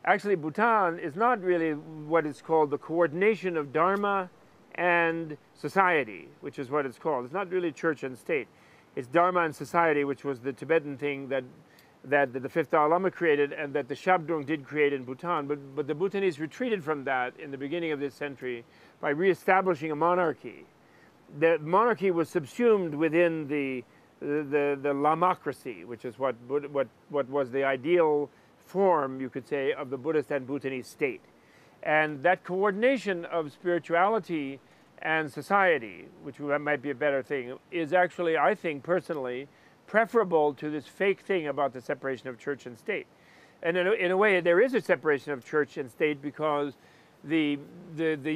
Actually, Bhutan is not really what is called the coordination of Dharma and society, which is what it's called. It's not really church and state. It's Dharma and society, which was the Tibetan thing that the fifth Dalai Lama created and that the Shabdrung did create in Bhutan. But the Bhutanese retreated from that in the beginning of this century by reestablishing a monarchy. The monarchy was subsumed within the Lamocracy, which is what was the ideal form, you could say, of the Buddhist and Bhutanese state. And that coordination of spirituality and society, which might be a better thing, is actually, I think personally, preferable to this fake thing about the separation of church and state. And in a way, there is a separation of church and state because the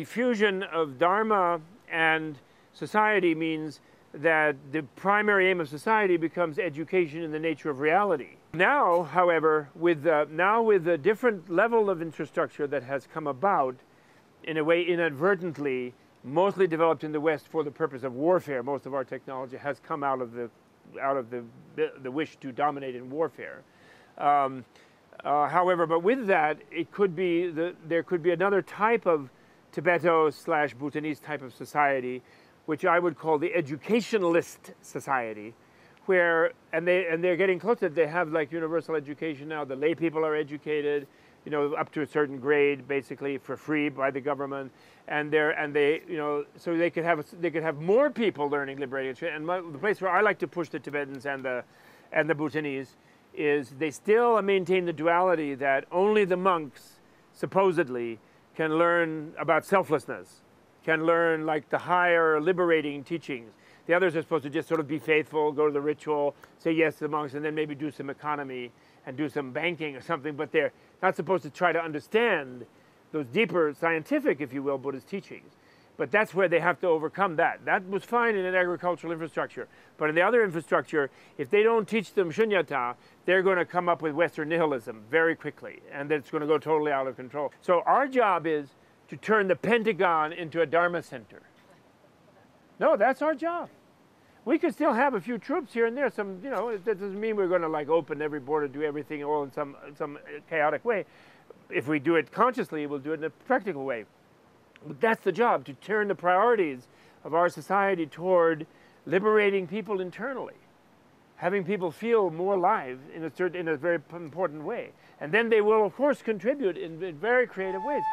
fusion of Dharma and society means that the primary aim of society becomes education in the nature of reality. Now, however, with a different level of infrastructure that has come about, in a way inadvertently, mostly developed in the West for the purpose of warfare. Most of our technology has come out of the wish to dominate in warfare. However, but with that, it could be there could be another type of Tibeto/Bhutanese type of society, which I would call the educationalist society, where they're getting closer. They have like universal education now. The lay people are educated, you know, up to a certain grade, basically for free by the government, and they you know, so they could have more people learning liberating. And the place where I like to push the Tibetans and the Bhutanese is they still maintain the duality that only the monks supposedly can learn about selflessness, can learn like the higher liberating teachings. The others are supposed to just sort of be faithful, go to the ritual, say yes to the monks, and then maybe do some economy and do some banking or something, but they're not supposed to try to understand those deeper scientific, if you will, Buddhist teachings. But that's where they have to overcome that. That was fine in an agricultural infrastructure. But in the other infrastructure, if they don't teach them shunyata, they're going to come up with Western nihilism very quickly, and it's going to go totally out of control. So our job is to turn the Pentagon into a Dharma center. No, that's our job. We could still have a few troops here and there. Some, you know, that doesn't mean we're going to like open every border, do everything all in some chaotic way. If we do it consciously, we'll do it in a practical way. But that's the job, to turn the priorities of our society toward liberating people internally, having people feel more alive in a very important way. And then they will, of course, contribute in very creative ways.